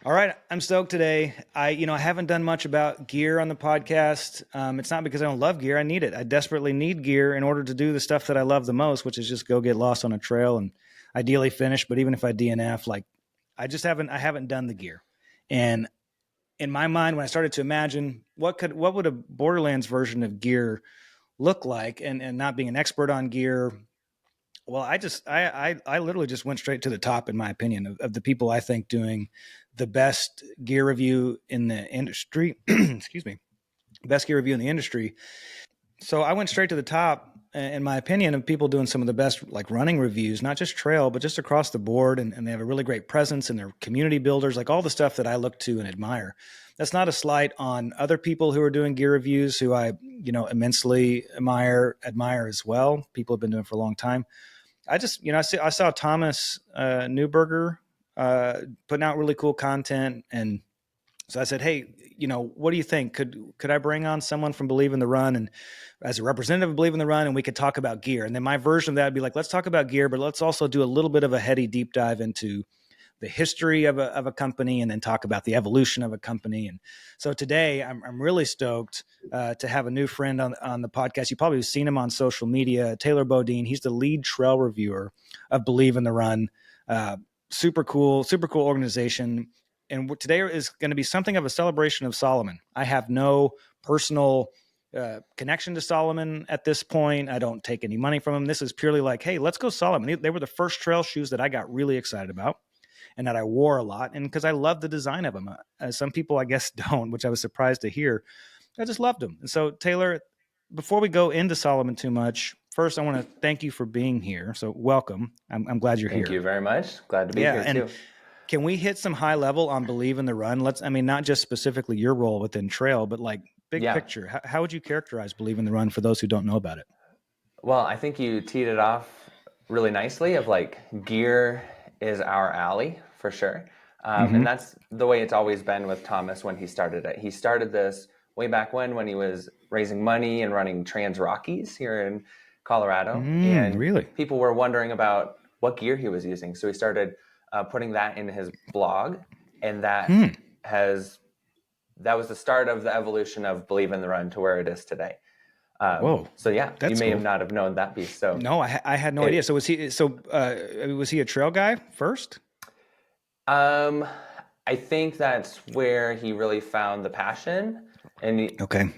All right, I'm stoked today. I haven't done much about gear on the podcast. It's not because I don't love gear. I need it. I desperately need gear in order to do the stuff that I love the most, which is just go get lost on a trail and ideally finish. But even if I DNF, like I haven't done the gear. And in my mind, when I started to imagine what would a Borderlands version of gear look like, and not being an expert on gear, well, I literally just went straight to the top, in my opinion, of the people I think doing the best gear review in the industry. Excuse me, best gear review in the industry. So I went straight to the top, in my opinion, of people doing some of the best like running reviews, not just trail, but just across the board. And they have a really great presence and they're community builders, like all the stuff that I look to and admire. That's not a slight on other people who are doing gear reviews who I, immensely admire as well. People have been doing it for a long time. I saw Thomas Newberger putting out really cool content, and so I said, "Hey, what do you think? Could I bring on someone from Believe in the Run and as a representative of Believe in the Run, and we could talk about gear?" And then my version of that would be like, "Let's talk about gear, but let's also do a little bit of a heady deep dive into the history of a company, and then talk about the evolution of a company." And so today, I'm really stoked to have a new friend on the podcast. You probably have seen him on social media, Taylor Bodin. He's the lead trail reviewer of Believe in the Run. Super cool organization. And today is going to be something of a celebration of Salomon. I have no personal connection to Salomon at this point. I don't take any money from him. This is purely like, hey, let's go Salomon. They were the first trail shoes that I got really excited about and that I wore a lot. And because I love the design of them, some people I guess don't, which I was surprised to hear. I just loved them. And so, Taylor, before we go into Salomon too much, first I want to thank you for being here. So welcome. I'm glad you're Thank here. you very much. Glad to be Yeah, here and too. can we hit some high level on Believe in the Run? Not just specifically your role within trail, but like big Yeah. picture. How would you characterize Believe in the Run for those who don't know about it? Well, I think you teed it off really nicely of like gear is our alley for sure. Mm-hmm. And that's the way it's always been with Thomas when he started it. He started this way back when he was raising money and running Trans Rockies here in Colorado. And Really? people were wondering about what gear he was using. So he started putting that in his blog. And that was the start of the evolution of Believe in the Run to where it is today. Whoa, So yeah, you that's may cool. have not have known that piece. So No, I had no idea. So was he a trail guy first? um, I think that's where he really found the passion, and Okay,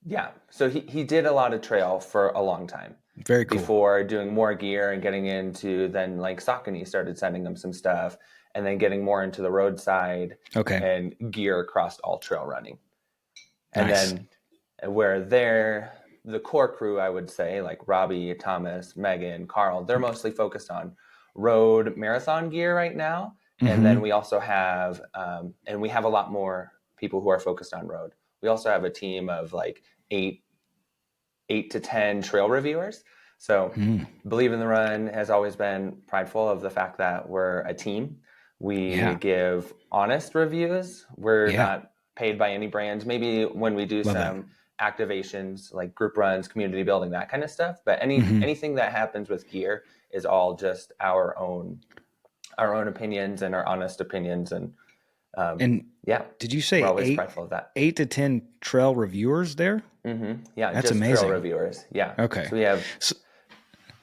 yeah. So he did a lot of trail for a long time very cool. before doing more gear and getting into then like Saucony started sending him some stuff, and then getting more into the roadside Okay, and gear across all trail running, and nice. then where the core crew, I would say, like Robbie, Thomas, Megan, Carl, they're mostly focused on road marathon gear right now. And then Mm-hmm. we also have, and we have a lot more people who are focused on road. We also have a team of like eight to 10 trail reviewers. So Mm. Believe in the Run has always been prideful of the fact that we're a team. We Yeah, give honest reviews. We're yeah, not paid by any brands. Maybe when we do love that. some activations like group runs, community building, that kind of stuff. But Mm-hmm. anything that happens with gear is all just our own opinions and our honest opinions. And And yeah, did you we're say always prideful of that. 8 to 10 trail reviewers there? Yeah, That's just trail amazing. reviewers. Yeah. Okay. So we have So,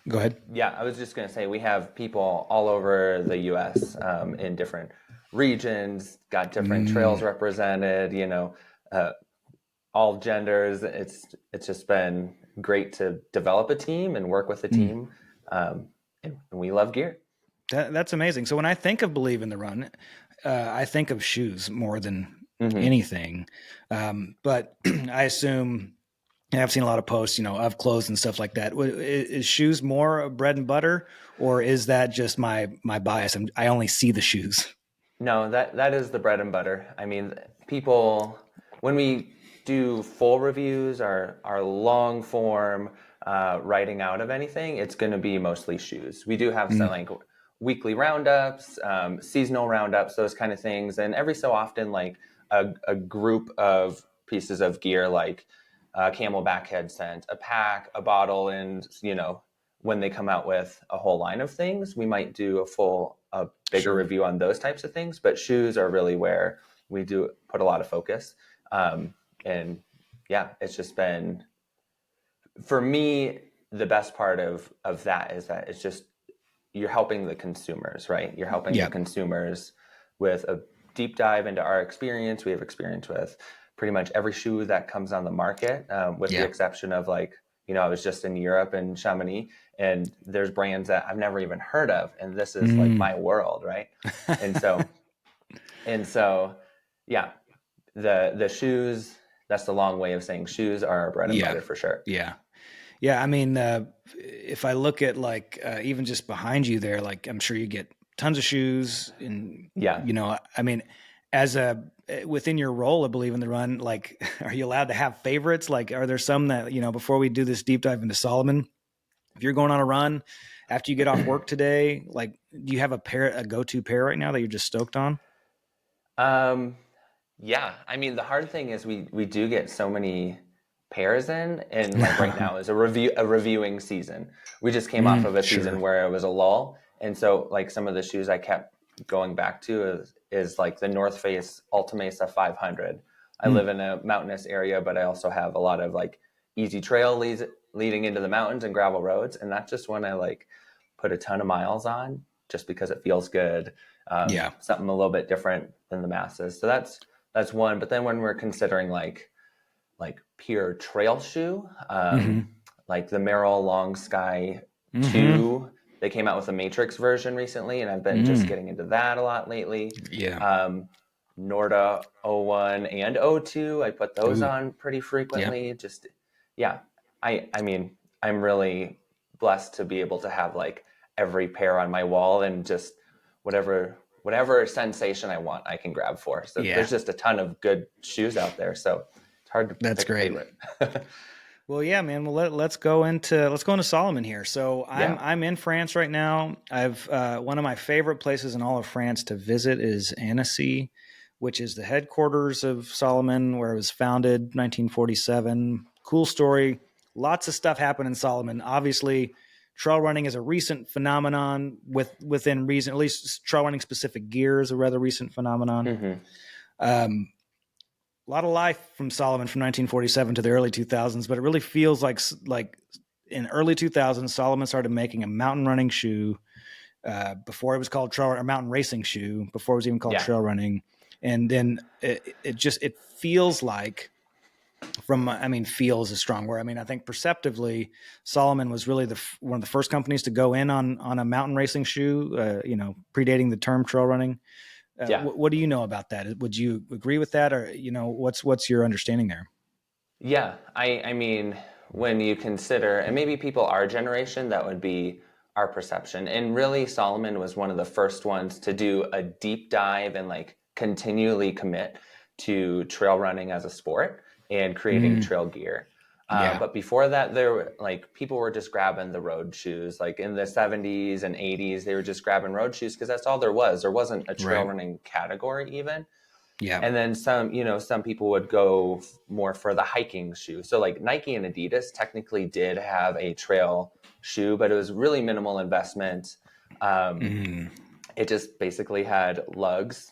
go ahead. Yeah, I was just going to say we have people all over the U.S. In different regions, got different trails represented. All genders. It's just been great to develop a team and work with a team, and we love gear. That's amazing. So when I think of Believe in the Run, I think of shoes more than Mm-hmm. anything. But I assume, and I've seen a lot of posts, of clothes and stuff like that. Is shoes more bread and butter, or is that just my bias? I only see the shoes. No, that is the bread and butter. I mean, people when we do full reviews, our long form writing out of anything, it's going to be mostly shoes. We do have some like weekly roundups, seasonal roundups, those kind of things, and every so often, like a group of pieces of gear, like a Camelback head scent, a pack, a bottle, and when they come out with a whole line of things, we might do a full a bigger Sure. review on those types of things. But shoes are really where we do put a lot of focus. And yeah, it's just been, for me, the best part of that is that it's just, you're helping the consumers, right? You're helping the Yeah. consumers with a deep dive into our experience. We have experience with pretty much every shoe that comes on the market, with the Yeah. exception of like, I was just in Europe and Chamonix, and there's brands that I've never even heard of, and this is like Mm. my world, right? And so, and so, yeah, the shoes. That's the long way of saying shoes are our bread and Yeah. butter for sure. Yeah. Yeah. I mean, if I look at like, even just behind you there, like I'm sure you get tons of shoes and, Yeah. I mean, as a, within your role, I believe in the run, like, are you allowed to have favorites? Like, are there some that, before we do this deep dive into Solomon, if you're going on a run after you get off work today, like, do you have a go-to pair right now that you're just stoked on? Um, Yeah, I mean the hard thing is we do get so many pairs in, and like right now is a reviewing season. We just came off of a Sure. season where it was a lull, and so like some of the shoes I kept going back to is like the North Face Alta Mesa 500. I Mm. live in a mountainous area, but I also have a lot of like easy trail leading into the mountains and gravel roads, and that's just one I like put a ton of miles on just because it feels good. Yeah. Something a little bit different than the masses. So that's one. But then when we're considering like pure trail shoe, Mm-hmm. like the Merrell Long Sky Mm-hmm. 2, they came out with a Matrix version recently, and I've been just Mm. getting into that a lot lately. Yeah. Norda O1 and O2, I put those Ooh. on pretty Yeah. frequently. Just yeah, I mean, I'm really blessed to be able to have like every pair on my wall, and just whatever sensation I want, I can grab for. So Yeah. there's just a ton of good shoes out there. So it's hard to That's pick a great. favorite. Well, yeah, man. Well, let's go into Solomon here. So I'm Yeah. I'm in France right now. I've one of my favorite places in all of France to visit is Annecy, which is the headquarters of Solomon, where it was founded, 1947. Cool story. Lots of stuff happened in Solomon. Obviously, trail running is a recent phenomenon. Within reason, at least trail running specific gear is a rather recent phenomenon. Hmm. Um, a lot of life from Solomon from 1947 to the early 2000s, but it really feels like in early 2000s, Solomon started making a mountain running shoe, before it was called trail or mountain racing shoe, before it was even called Yeah. trail running. And then it feels like, I mean, feels a strong word. I mean, I think perceptively, Solomon was really one of the first companies to go in on a mountain racing shoe, predating the term trail running. Yeah. What do you know about that? Would you agree with that, or what's your understanding there? Yeah, I mean, when you consider, and maybe people our generation, that would be our perception. And really, Solomon was one of the first ones to do a deep dive and like continually commit to trail running as a sport and creating Mm, trail gear. yeah, But before that, there were like people were just grabbing the road shoes. Like in the 70s and 80s, they were just grabbing road shoes because that's all there was. There wasn't a trail right. running category even. Yeah, And then some people would go more for the hiking shoe. So like Nike and Adidas technically did have a trail shoe, but it was really minimal investment. Um, mm, it just basically had lugs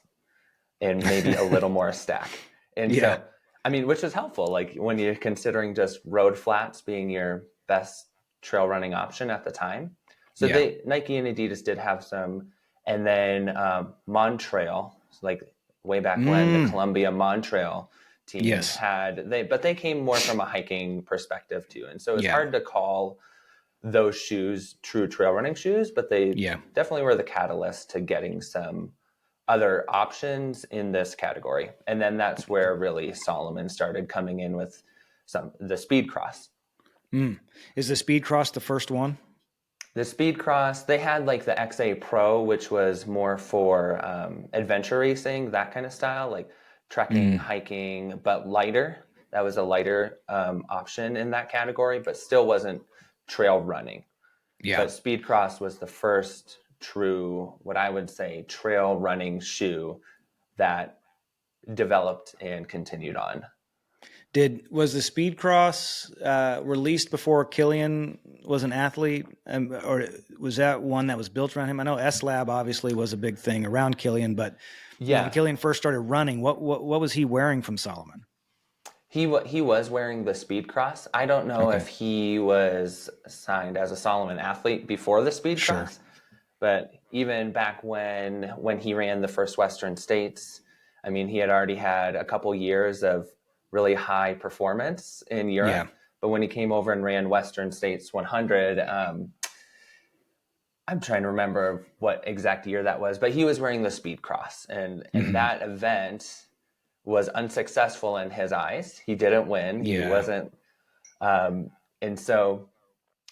and maybe a little more stack. And yeah, so, I mean, which is helpful. Like when you're considering just road flats being your best trail running option at the time. So yeah. Nike and Adidas did have some, and then Montrail, like way back when the Mm, Columbia Montrail team yes, but they came more from a hiking perspective too. And so it's yeah, hard to call those shoes true trail running shoes, but they yeah. definitely were the catalyst to getting some other options in this category. And then that's where really Solomon started coming in with the speed cross. Mm. Is the Speed Cross the first one? The speed cross, they had like the XA Pro, which was more for adventure racing, that kind of style, like trekking, Mm, hiking, but lighter. That was a lighter option in that category, but still wasn't trail running. yeah. But speed cross was the first true, what I would say, trail running shoe that developed and continued on. Was the Speed Cross released before Killian was an athlete, or was that one that was built around him? I know S Lab obviously was a big thing around Killian, but when Yeah, Killian first started running, what was he wearing from Salomon? he was wearing the Speed Cross. I don't know Okay, if he was signed as a Solomon athlete before the Speed sure. Cross, but even back when he ran the first Western States, I mean, he had already had a couple years of really high performance in Yeah. Europe. But when he came over and ran Western States 100, I'm trying to remember what exact year that was, but he was wearing the Speed Cross, and Hmm. that event was unsuccessful in his eyes. He didn't win. He Yeah. wasn't, and so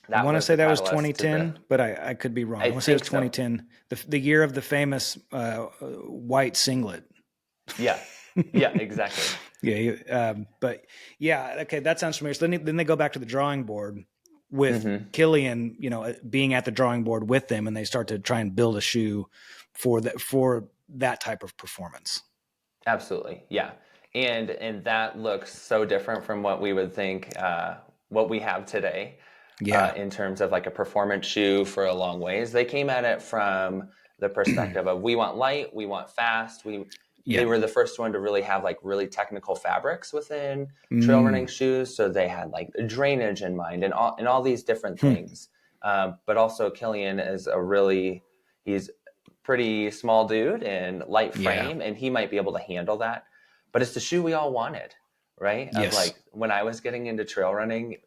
I that want to was say the that was catalyst to the. 2010, but I could be wrong. I I want to say it was think so. 2010, the year of the famous white singlet. Yeah, yeah, exactly. Yeah, but yeah, okay, that sounds familiar. So then they go back to the drawing board with Hmm. Killian, being at the drawing board with them, and they start to try and build a shoe for that type of performance. Absolutely, yeah, and that looks so different from what we would think, what we have today, Yeah, in terms of like a performance shoe for a long ways. They came at it from the perspective of we want light, we want fast. They yeah, were the first one to really have like really technical fabrics within trail running mm. shoes, so they had like drainage in mind and all these different Hmm. things. But also, Killian is he's pretty small dude and light Yeah, frame, and he might be able to handle that. But it's the shoe we all wanted, right? Of yes, like when I was getting into trail running,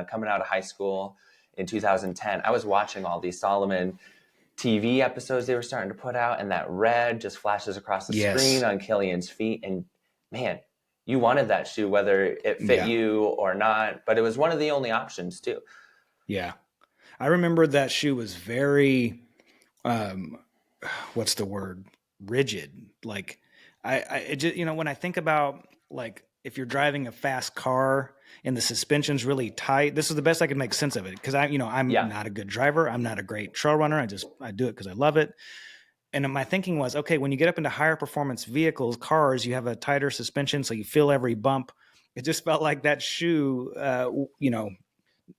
coming out of high school in 2010, I was watching all these Salomon TV episodes they were starting to put out, and that red just flashes across the screen yes, on Killian's feet. And man, you wanted that shoe whether it fit yeah, you or not, but it was one of the only options too. yeah. I remember that shoe was very, um, what's the word? Rigid. Like it just, when I think about like if you're driving a fast car and the suspension's really tight, this is the best I can make sense of it. Cause I'm Yeah. not a good driver. I'm not a great trail runner. I do it cause I love it. And my thinking was, okay, when you get up into higher performance vehicles, cars, you have a tighter suspension. So you feel every bump. It just felt like that shoe,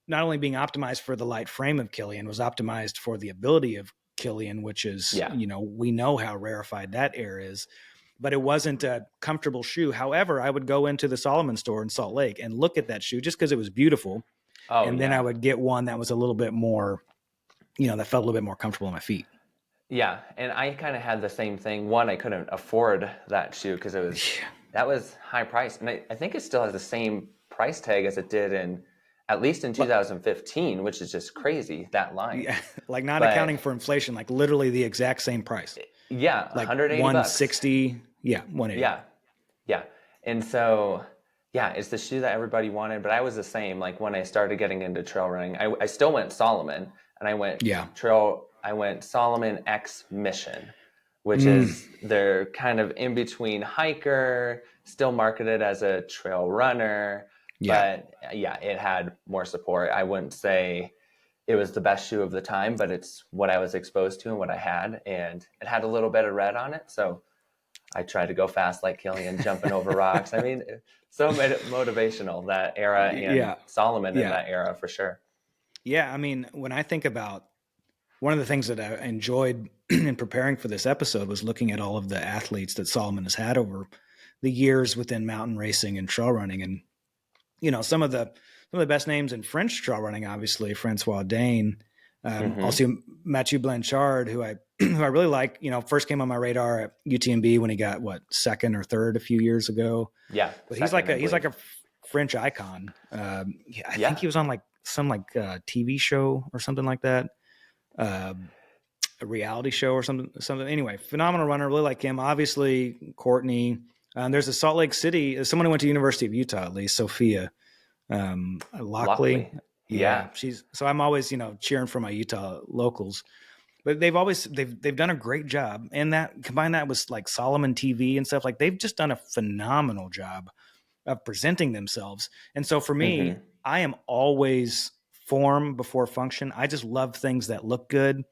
not only being optimized for the light frame of Killian, was optimized for the ability of Killian, which is, Yeah. we know how rarefied that air is, but it wasn't a comfortable shoe. However, I would go into the Salomon store in Salt Lake and look at that shoe just because it was beautiful. Oh And then I yeah. would get one that was a little bit more, that felt a little bit more comfortable on my feet. Yeah, and I kind of had the same thing. One, I couldn't afford that shoe because that was high price, and I think it still has the same price tag as it did in at least in 2015, which is just crazy, that line. Yeah, like not But accounting for inflation, like literally the exact same price, yeah, like 180 bucks. 160. Yeah, 180. Yeah, yeah, and so yeah, it's the shoe that everybody wanted. But I was the same. Like when I started getting into trail running, I still went Solomon, and Yeah. I went Solomon X Mission, which Mm, is they're kind of in between hiker, still marketed as a trail runner, yeah. but yeah, it had more support. I wouldn't say it was the best shoe of the time, but it's what I was exposed to and what I had, and it had a little bit of red on it, so I tried to go fast like Killian, jumping over rocks. I mean, so motivational, that era, and Yeah. Solomon in Yeah. that era for sure. Yeah. I mean, when I think about one of the things that I enjoyed in preparing for this episode was looking at all of the athletes that Solomon has had over the years within mountain racing and trail running. And, some of the best names in French trail running, obviously, Francois Dane, Hmm. also Mathieu Blanchard, who I who I really like, first came on my radar at UTMB when he got second or third a few years ago. Yeah, But he's like second, I a believe. French icon. Yeah, I think Yeah. he was on like some TV show or something like that, uh, a reality show or something. Anyway, phenomenal runner. Really like him. Obviously, Courtney. There's a Salt Lake City. Someone who went to University of Utah, at least Sophia Lockley. Lockley. Yeah, Yeah. she's. So I'm always cheering for my Utah locals. But they've done a great job, and that combine that with like Solomon TV and stuff, like they've just done a phenomenal job of presenting themselves. And so for me, Hmm. I am always form before function. I just love things that look good.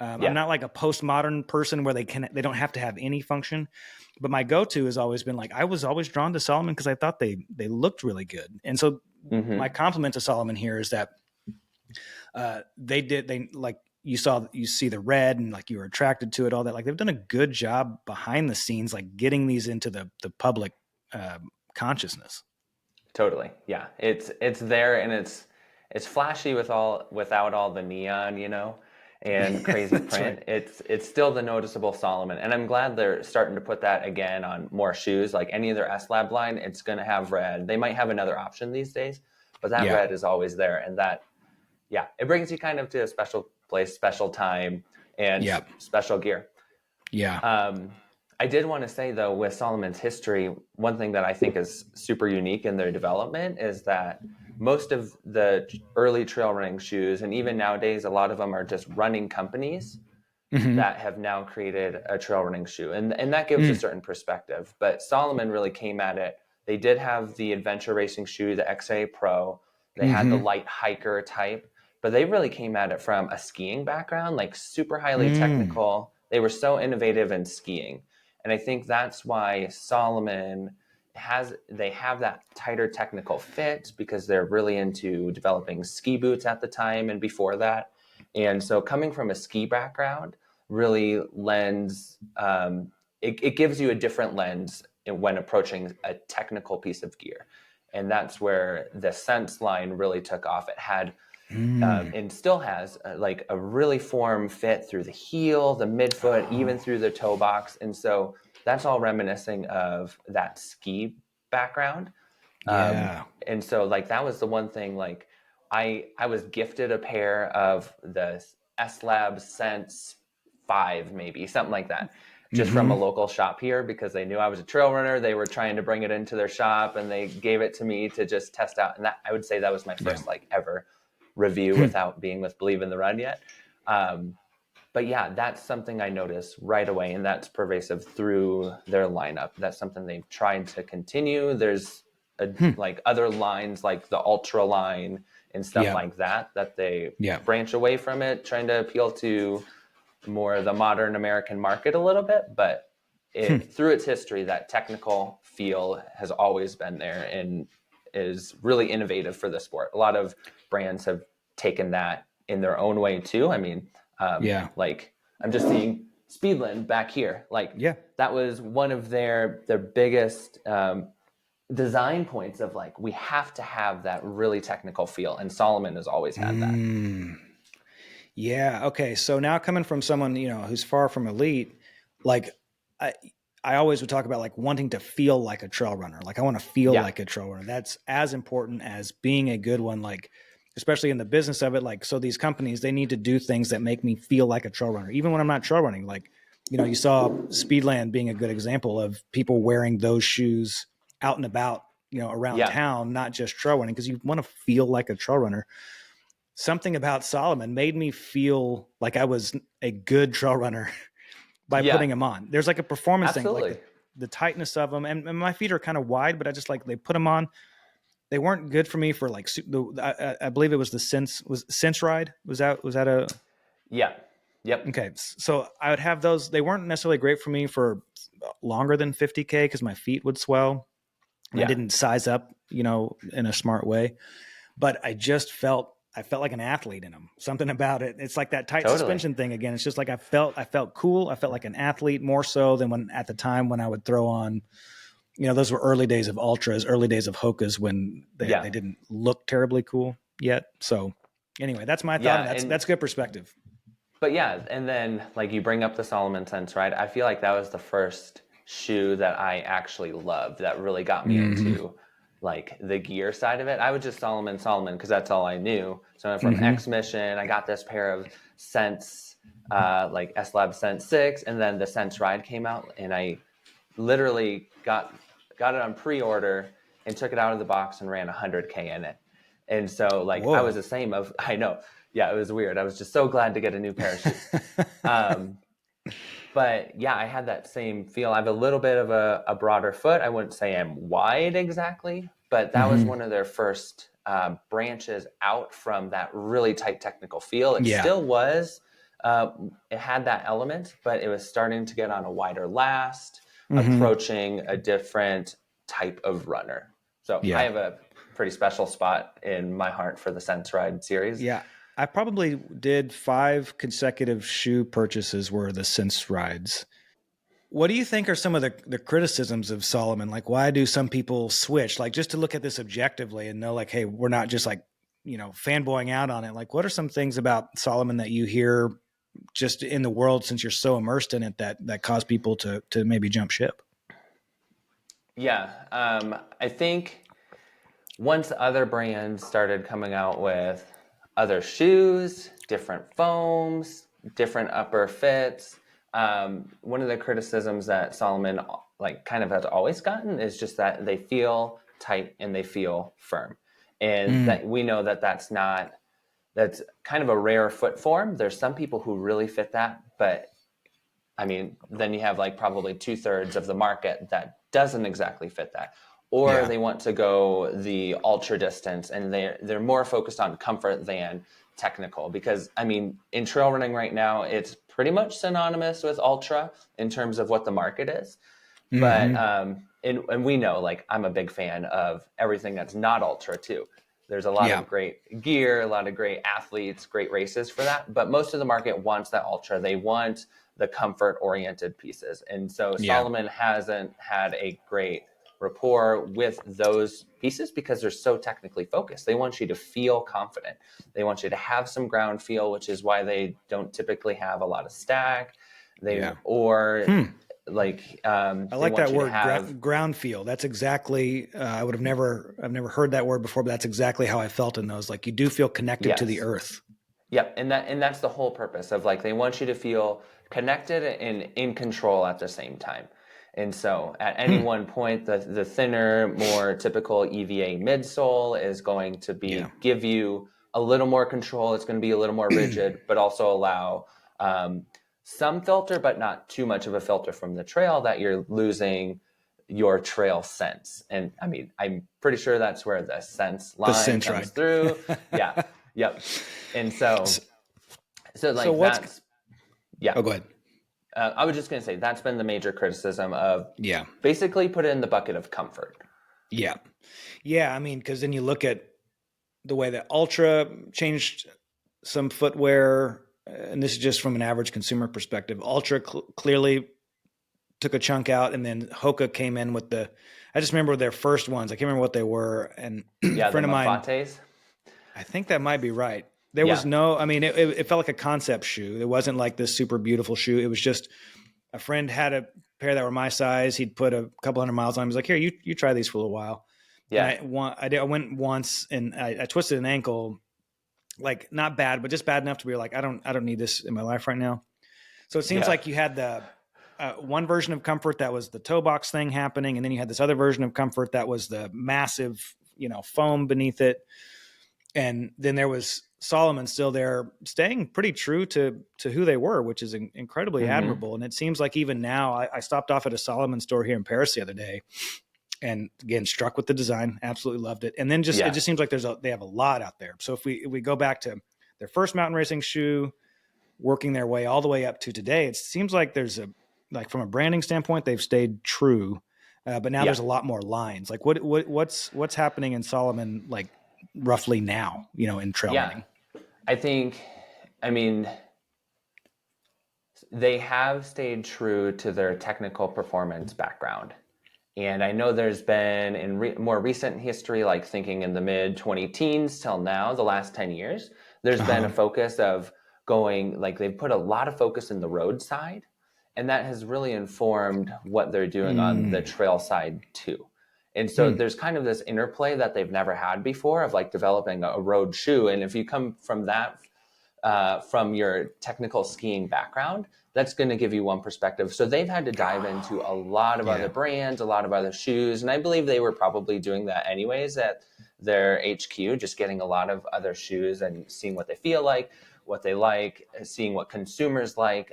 I'm Yeah. not like a postmodern person where they don't have to have any function, but my go-to has always been like I was always drawn to Salomon because I thought they looked really good. And so my Hmm. compliment to Salomon here is that they like you see the red and like you were attracted to it, all that. Like they've done a good job behind the scenes, like getting these into the public consciousness. Totally. Yeah. It's there, and it's flashy without all the neon, and crazy That's print. right. It's still the noticeable Solomon. And I'm glad they're starting to put that again on more shoes. Like any of their S Lab line, it's gonna have red. They might have another option these days, but that Yeah. red is always there. And that, yeah, it brings you kind of to a special place, special time, and Yeah. special gear. Yeah. Um, I did want to say, though, with Solomon's history, one thing that I think is super unique in their development is that most of the early trail running shoes, and even nowadays, a lot of them are just running companies Hmm. that have now created a trail running shoe. And that gives a Mm. certain perspective. But Solomon really came at it. They did have the adventure racing shoe, the XA Pro. They had the Hmm. light hiker type, but they really came at it from a skiing background, like super highly Mm. technical. They were so innovative in skiing. And I think that's why Solomon they have that tighter technical fit because they're really into developing ski boots at the time and before that. And so coming from a ski background really lends it gives you a different lens when approaching a technical piece of gear. And that's where the Sense line really took off. It had Mm. and still has like a really form fit through the heel, the midfoot, even Oh, through the toe box. And so that's all reminiscing of that ski background. Um, yeah. and so like that was the one thing, like I was gifted a pair of the S Lab Sense 5, maybe something like that, just from a Hmm. local shop here because they knew I was a trail runner. They were trying to bring it into their shop and they gave it to me to just test out. And that, I would say, that was my Yeah. first like ever review Hmm. without being with Believe in the Run yet. Um, but yeah, that's something I noticed right away, and that's pervasive through their lineup. That's something they've tried to continue. There's Hmm. like other lines, like the Ultra line and stuff Yeah. like that, that they Yeah. branch away from it, trying to appeal to more the modern American market a little bit. But Hmm. through its history, that technical feel has always been there and is really innovative for the sport. A lot of brands have taken that in their own way too. I mean, Yeah. like I'm just seeing Speedland back here. Like Yeah. that was one of their biggest design points of like we have to have that really technical feel, and Solomon has always had that. Mm. Yeah. Okay. So now coming from someone, who's far from elite, like I, I always would talk about like wanting to feel like a trail runner. Like I want to feel Yeah, like a trail runner. That's as important as being a good one. Like, especially in the business of it. Like, so these companies, they need to do things that make me feel like a trail runner, even when I'm not trail running. Like, you saw Speedland being a good example of people wearing those shoes out and about, around yeah, town, not just trail running, because you want to feel like a trail runner. Something about Solomon made me feel like I was a good trail runner by yeah, putting them on. There's like a performance thing, like absolutely. the tightness of them, and my feet are kind of wide, but I just like they put them on. They weren't good for me for like I believe it was the Sense Ride. Was that a Yeah, yep, okay? So I would have those. They weren't necessarily great for me for longer than 50K because my feet would swell and I yeah, didn't size up, in a smart way. But I felt like an athlete in them. Something about it. It's like that tight totally. suspension thing again. It's just like I felt cool. I felt like an athlete more so than when at the time when I would throw on, those were early days of ultras, early days of Hokas when they Yeah, didn't look terribly cool yet. So anyway, that's my thought, yeah, and that's and that's good perspective. but yeah, and then like you bring up the Solomon Sense, right? I feel like that was the first shoe that I actually loved that really got me Mm-hmm. into like the gear side of it. I was just Solomon because that's all I knew. So I went from Mm-hmm. X Mission, I got this pair of Sense, like S Lab Sense 6, and then the Sense Ride came out, and I literally got it on pre-order and took it out of the box and ran 100K in it. And so like I was Whoa. the same of I know, yeah, it was weird. I was just so glad to get a new pair of shoes. Um, but yeah, I had that same feel. I have a little bit of a broader foot. I wouldn't say I'm wide exactly, but that was Mm-hmm. one of their first branches out from that really tight technical feel. It Yeah. still was, uh, it had that element, but it was starting to get on a wider last, Hmm. approaching a different type of runner. So I Yeah. have a pretty special spot in my heart for the Sense Ride series. Yeah. I probably did 5 consecutive shoe purchases were the Sense rides. What do you think are some of the criticisms of Solomon? Like, why do some people switch? Like, just to look at this objectively and know, like, hey, we're not just like, fanboying out on it. Like, what are some things about Solomon that you hear just in the world since you're so immersed in it that cause people to maybe jump ship? Yeah, I think once other brands started coming out with other shoes, different foams, different upper fits, one of the criticisms that Solomon like kind of has always gotten is just that they feel tight and they feel firm, and Mm, that we know that that's kind of a rare foot form. There's some people who really fit that, but I mean, then you have like probably 2/3 of the market that doesn't exactly fit that. Or yeah. they want to go the ultra distance and they're more focused on comfort than technical. Because I mean, in trail running right now, it's pretty much synonymous with ultra in terms of what the market is. But Hmm. and we know, like, I'm a big fan of everything that's not ultra too. There's a lot Yeah. of great gear, a lot of great athletes, great races for that. But most of the market wants that ultra. They want the comfort oriented pieces. And so Yeah. Solomon hasn't had a great rapport with those pieces because they're so technically focused. They want you to feel confident. They want you to have some ground feel, which is why they don't typically have a lot of stack. They Yeah. or Hmm. like I they like want that you to word, have ground feel. That's exactly. I've never heard that word before, but that's exactly how I felt in those. Like, you do feel connected to the yes. earth. Yep, and that's the whole purpose of, like, they want you to feel connected and in control at the same time. And so at any Hmm. one point, the thinner, more typical EVA midsole is going to Yeah. be give you a little more control. It's going to be a little more rigid, but also allow um, some filter, but not too much of a filter from the trail that you're losing your trail sense. And I mean, I'm pretty sure that's where the sense The line sense comes ride. through. Yeah. Yep. And so, So, so so like what's? that's yeah. Oh, go ahead. I was just gonna say that's been the major criticism of Yeah. basically put it in the bucket of comfort. Yeah. Yeah. I mean, because then you look at the way that Ultra changed some footwear, and this is just from an average consumer perspective. Ultra clearly took a chunk out, and then Hoka came in with the. I just remember their first ones. I can't remember what they were, and a Yeah, the friend of mine. Mafates. I think that might be right. There was Yeah, no. I mean, it felt like a concept shoe. It wasn't like this super beautiful shoe. It was just a friend had a pair that were my size. He'd put a couple hundred miles on. He was like, "Here, you try these for a little while." And yeah, I went once and I twisted an ankle, like not bad, but just bad enough to be like, I don't need this in my life right now. So it seems yeah, like you had the one version of comfort that was the toe box thing happening, and then you had this other version of comfort that was the massive, foam beneath it, and then there was Solomon still there, staying pretty true to who they were, which is incredibly hmm admirable. And it seems like even now, I stopped off at a Solomon store here in Paris the other day, and again struck with the design, absolutely loved it. And then it yeah, just seems like they have a lot out there. So if we go back to their first mountain racing shoe, working their way all the way up to today, it seems like there's a like from a branding standpoint, they've stayed true, but now yeah. there's a lot more lines. Like what's happening in Solomon, like roughly now, in trail Yeah. running. I think, I mean, they have stayed true to their technical performance background. And I know there's been in more recent history, like thinking in the mid 20 teens till now, the last 10 years, there's been a Uh-huh. focus of going, like, they've put a lot of focus in the road side. And that has really informed what they're doing on the Mm. trail side too. And so Hmm. there's kind of this interplay that they've never had before of like developing a road shoe. And if you come from that, from your technical skiing background, that's going to give you one perspective. So they've had to dive into a lot of other Yeah. brands, a lot of other shoes. And I believe they were probably doing that anyways at their HQ, just getting a lot of other shoes and seeing what they feel like, what they like, seeing what consumers like.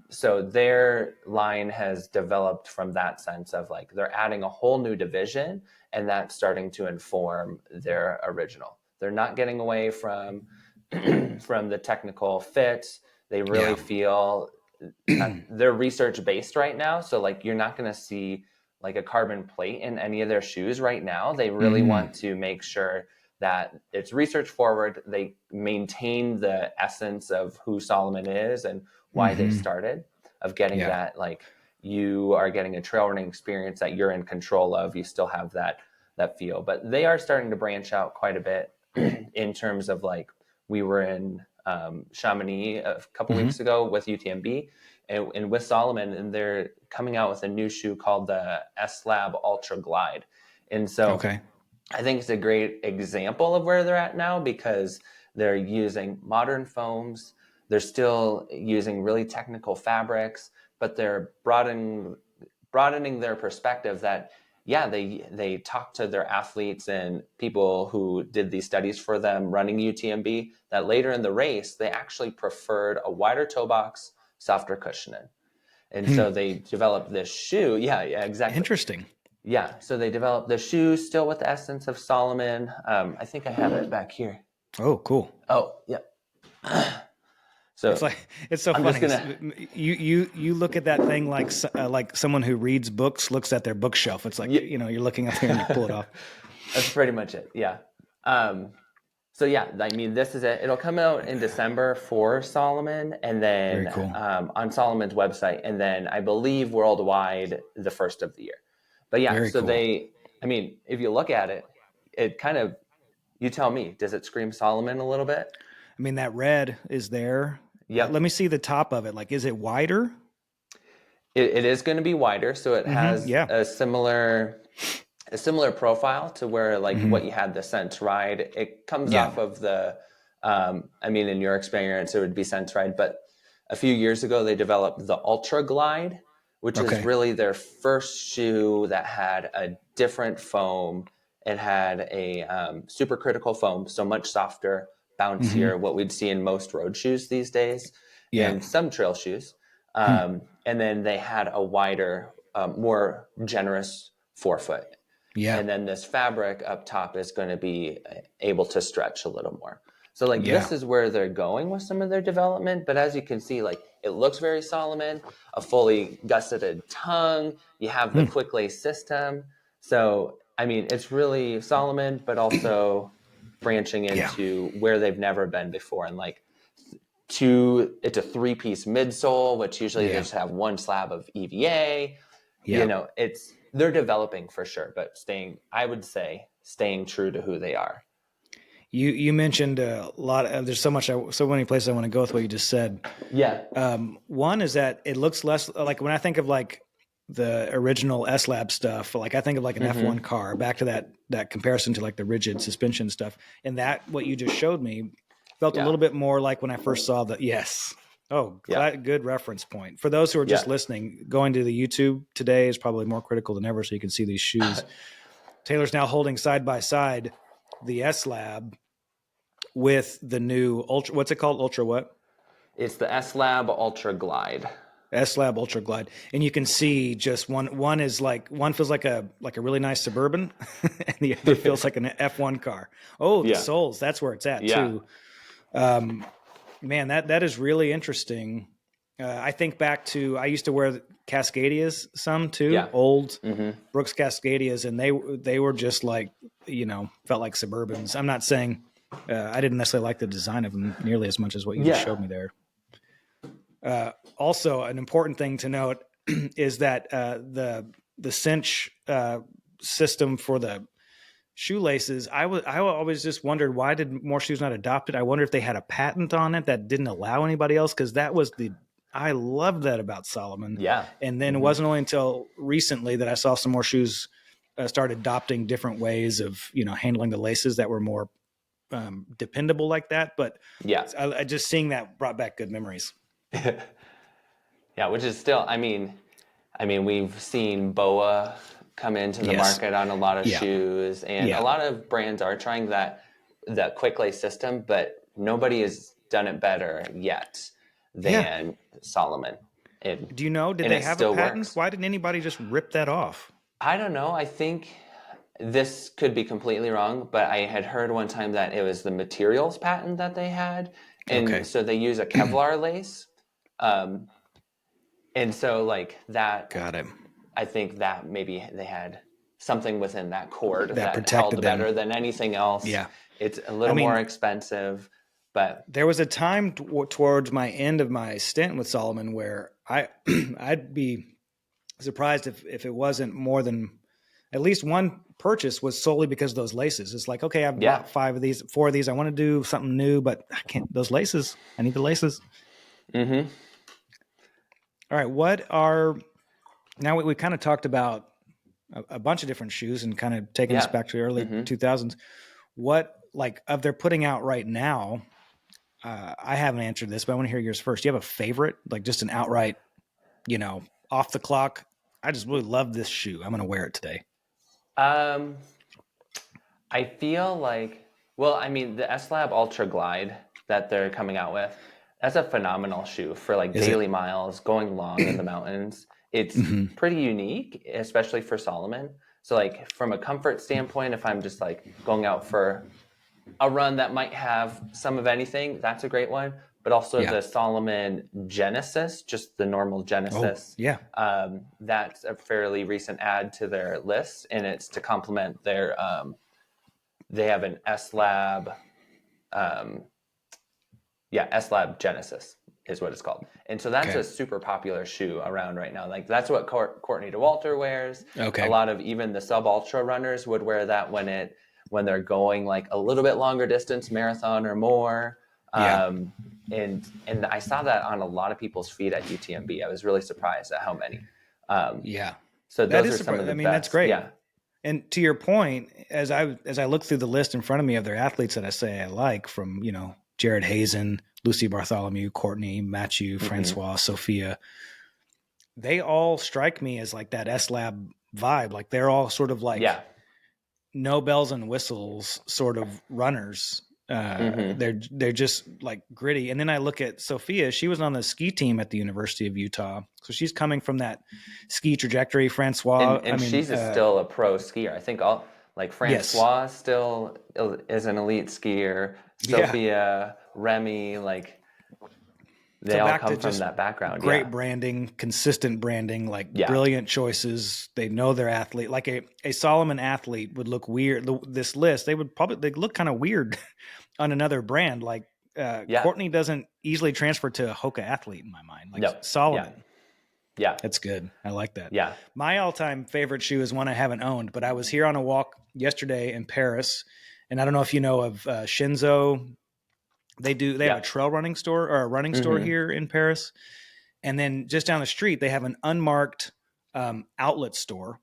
So their line has developed from that sense of like they're adding a whole new division, and that's starting to inform their original. They're not getting away from from the technical fit. They really Yeah. feel they're research based right now. So like you're not going to see like a carbon plate in any of their shoes right now. They really want to make sure that it's research forward. They maintain the essence of who Salomon is and why they started, of getting Yeah. that, like, you are getting a trail running experience that you're in control of. You still have that feel, but they are starting to branch out quite a bit in terms of, like, we were in Chamonix a couple weeks ago with UTMB and with Salomon, and they're coming out with a new shoe called the S-Lab Ultra Glide. And so Okay. I think it's a great example of where they're at now, because they're using modern foams. They're still using really technical fabrics, but they're broadening their perspective that, yeah, they talk to their athletes and people who did these studies for them running UTMB, that later in the race, they actually preferred a wider toe box, softer cushioning. And so they developed this shoe. Yeah, exactly. Interesting. Yeah, so they developed the shoe still with the essence of Salomon. I think I have it back here. Oh, cool. Oh, yeah. So It's so I'm funny. just gonna. You look at that thing like someone who reads books looks at their bookshelf. It's like, you know, you're looking up there and you pull it off. That's pretty much it. Yeah. So yeah, I mean, this is it. It'll come out in December for Salomon, and then Very cool. On Salomon's website, and then I believe worldwide the first of the year. But yeah, Very so cool. I mean, if you look at it, it kind of, you tell me, does it scream Salomon a little bit? I mean, that red is there. Yep. Let me see the top of it. Like, is it wider? It is going to be wider, so it has Yeah. a similar profile to where, like, what you had the Sense Ride. It comes Yeah. off of the, I mean, in your experience, it would be Sense Ride, but a few years ago they developed the Ultra Glide, which is Okay. really their first shoe that had a different foam. It had a supercritical foam, so much softer, bouncier, what we'd see in most road shoes these days, Yeah. and some trail shoes. And then they had a wider, more generous forefoot. Yeah. And then this fabric up top is going to be able to stretch a little more. So, like, Yeah. this is where they're going with some of their development. But as you can see, like, it looks very Salomon, a fully gusseted tongue. You have the quick lace system. So, I mean, it's really Salomon, but also branching into where they've never been before. And, like, it's a 3-piece midsole, which usually they just have one slab of EVA. Yeah. You know, they're developing for sure, but I would say staying true to who they are. You mentioned a lot. There's so many places I want to go with what you just said. Yeah. One is that it looks less like, when I think of like the original S-Lab stuff, like I think of like an F1 car, back to that comparison to like the rigid suspension stuff. And that, what you just showed me, felt a little bit more like when I first saw good reference point. For those who are just listening, going to the YouTube today is probably more critical than ever, so you can see these shoes. Taylor's now holding side by side the S-Lab with the new Ultra. What's it called? Ultra what? It's the S-Lab Ultra Glide. S-Lab Ultra Glide, and you can see just one is like, one feels like a really nice Suburban, and the other feels like an F1 car. Oh, the soles, that's where it's at too. Man, that is really interesting. I think back to, I used to wear Cascadias some too, old Brooks Cascadias, and they were just like, you know, felt like Suburbans. I'm not saying I didn't necessarily like the design of them nearly as much as what you just showed me there. Also, an important thing to note is that the cinch system for the shoelaces, I always just wondered, why did more shoes not adopt it? I wonder if they had a patent on it that didn't allow anybody else, because I loved that about Salomon. Yeah. And then it wasn't only until recently that I saw some more shoes start adopting different ways of, you know, handling the laces that were more dependable like that. But I just seeing that brought back good memories. Yeah, which is still, I mean, we've seen BOA come into the market on a lot of shoes, and a lot of brands are trying that quick lace system, but nobody has done it better yet than Salomon. Do you know, did they have a patent? Why didn't anybody just rip that off? I don't know. I think this could be completely wrong, but I had heard one time that it was the materials patent that they had. And Okay. so they use a Kevlar lace. Um, and so like that, Got it. I think that maybe they had something within that cord That that protected held them. better than anything else. Yeah. It's a I little more mean, expensive, but there was a time towards my end of my stint with Salomon where I'd be surprised if it wasn't more than at least one purchase was solely because of those laces. It's like, okay, I've yeah. bought 4 of these. I want to do something new, but I can't. Those laces. I need the laces. Mm-hmm. All right. Now we kind of talked about a bunch of different shoes and kind of taking us Yeah. back to the early Mm-hmm. 2000s. What like of they're putting out right now? I haven't answered this, but I want to hear yours first. Do you have a favorite, like just an outright, off the clock? I just really love this shoe. I'm going to wear it today. Um, I feel like, well, I mean, the S-Lab Ultra Glide that they're coming out with, that's a phenomenal shoe for like Is daily it? miles, going long in the mountains. It's Mm-hmm. pretty unique, especially for Salomon. So like from a comfort standpoint, if I'm just like going out for a run that might have some of anything, that's a great one. But also Yeah. the Salomon Genesis, just the normal Oh, Genesis. yeah. That's a fairly recent add to their list, and it's to complement their. They have an S Lab, S Lab Genesis is what it's called, and so that's Okay. a super popular shoe around right now. Like that's what Courtney DeWalter wears. Okay. A lot of even the sub ultra runners would wear that when they're going like a little bit longer distance, marathon or more. Yeah. And I saw that on a lot of people's feed at UTMB. I was really surprised at how many. Yeah. So That those is are some of surprising. the I mean, that's best. great. Yeah. And to your point, as I look through the list in front of me of their athletes that I say I like, from Jared Hazen, Lucy Bartholomew, Courtney, Matthew, Francois, Sophia, they all strike me as like that S Lab vibe. Like they're all sort of like no bells and whistles sort of runners. They're just like gritty. And then I look at Sophia. She was on the ski team at the University of Utah, so she's coming from that ski trajectory. Francois, And she's still a pro skier. I think Francois still is an elite skier. Sophia, Remy, like they all come from that background. Great branding, consistent branding, like brilliant choices. They know their athlete. Like a Salomon athlete would look weird. This list, they look kind of weird on another brand. Like Courtney doesn't easily transfer to a Hoka athlete in my mind. Like Salomon. Yeah. That's good. I like that. Yeah. My all-time favorite shoe is one I haven't owned, but I was here on a walk yesterday in Paris, and I don't know if you know of Shinzo. They have a trail running store or a running store here in Paris. And then just down the street, they have an unmarked outlet store.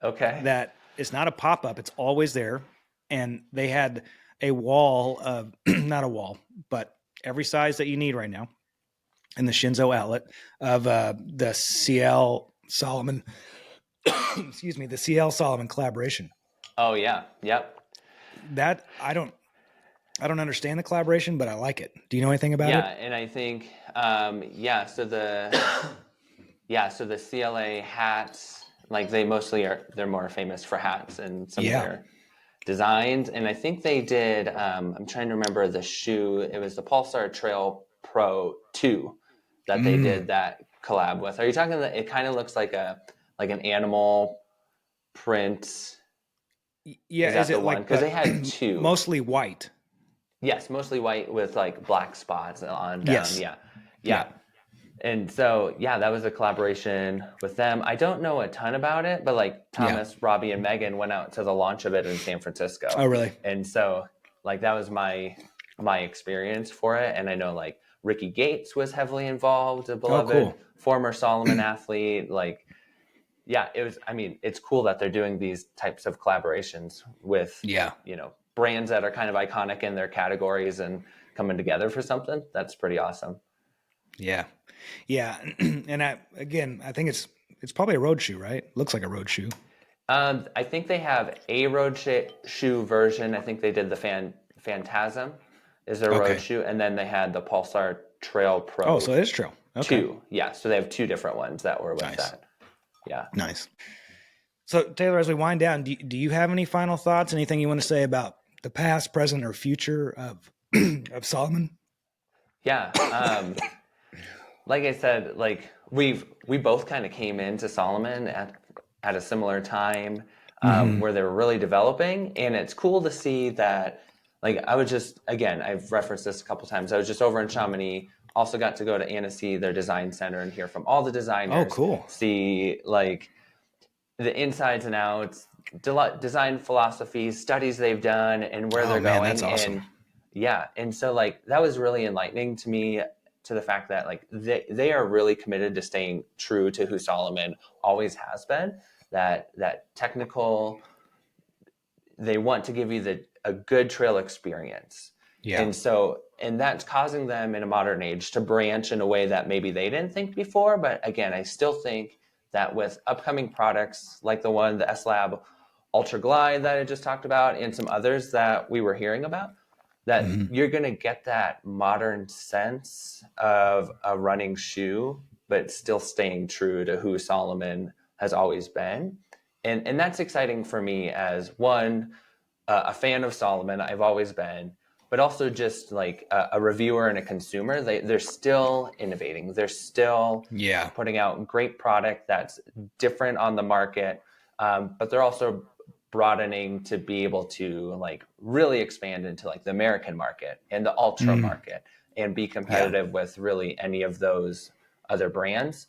Okay. That is not a pop-up. It's always there. And they had a wall of, not a wall, but every size that you need right now in the Shinzo outlet of the CL Salomon, the CL Salomon collaboration. Oh yeah. Yep. That I don't understand the collaboration, but I like it. Do you know anything about it? Yeah, and I think so the CLA hats, like they're more famous for hats and some of their designs. And I think they did I'm trying to remember the shoe. It was the Pulsar Trail Pro 2 that they did that collab with. Are you talking that it kind of looks like an animal print? Yeah, is it like because they had two mostly white? Yes, mostly white with like black spots on down. Yes. Yeah. And so, that was a collaboration with them. I don't know a ton about it, but like Thomas, Robbie, and Megan went out to the launch of it in San Francisco. Oh, really? And so, like that was my experience for it. And I know like Ricky Gates was heavily involved, a beloved former Salomon athlete. Like, it was. I mean, it's cool that they're doing these types of collaborations with brands that are kind of iconic in their categories and coming together for something. That's pretty awesome. Yeah. And I think it's probably a road shoe, right? Looks like a road shoe. I think they have a road shoe version. I think they did the Phantasm is their road shoe. And then they had the Pulsar Trail Pro. Oh, so it is trail. Okay. 2. Yeah. So they have 2 different ones that were with that. Yeah. Nice. So Taylor, as we wind down, do you have any final thoughts? Anything you want to say about the past, present, or future of of Salomon? Yeah. Like I said, like we both kind of came into Solomon at a similar time, where they were really developing, and it's cool to see that. Like I was just, again, I've referenced this a couple times. I was just over in Chamonix. Also got to go to Annecy, their design center, and hear from all the Oh, designers. cool. See like the insides and outs, design philosophies, studies they've done, and where Oh they're man, that's going. awesome. And yeah, and so like that was really enlightening to me, to the fact that like they are really committed to staying true to who Solomon always has been. That technical, they want to give you a good trail experience. Yeah. And that's causing them in a modern age to branch in a way that maybe they didn't think before. But again, I still think that with upcoming products like the S Lab Ultra Glide that I just talked about, and some others that we were hearing about, that you're going to get that modern sense of a running shoe, but still staying true to who Solomon has always been. And that's exciting for me as one, a fan of Solomon, I've always been, but also just like a reviewer and a consumer. They're still innovating. They're still Yeah. putting out great product that's different on the market, but they're also broadening to be able to like really expand into like the American market and the ultra market, and be competitive with really any of those other brands.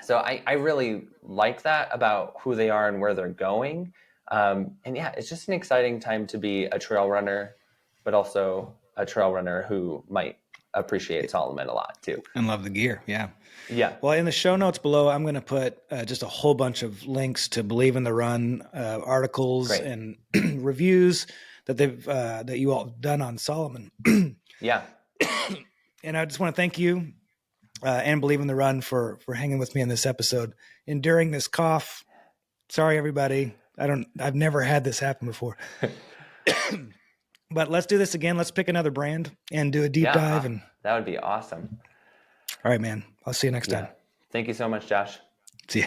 So I really like that about who they are and where they're going. And yeah, it's just an exciting time to be a trail runner, but also a trail runner who might appreciate Solomon a lot too. And love the gear. Yeah. Yeah, Well, in the show notes below, I'm going to put just a whole bunch of links to Believe in the Run articles great. and reviews that that you all done on Solomon. Yeah, And I just want to thank you and Believe in the Run for hanging with me in this episode, enduring this cough. Sorry, everybody. I've never had this happen before. But let's do this again. Let's pick another brand and do a deep dive. And that would be awesome. all right, man. I'll see you next time. Thank you so much, Josh. See ya.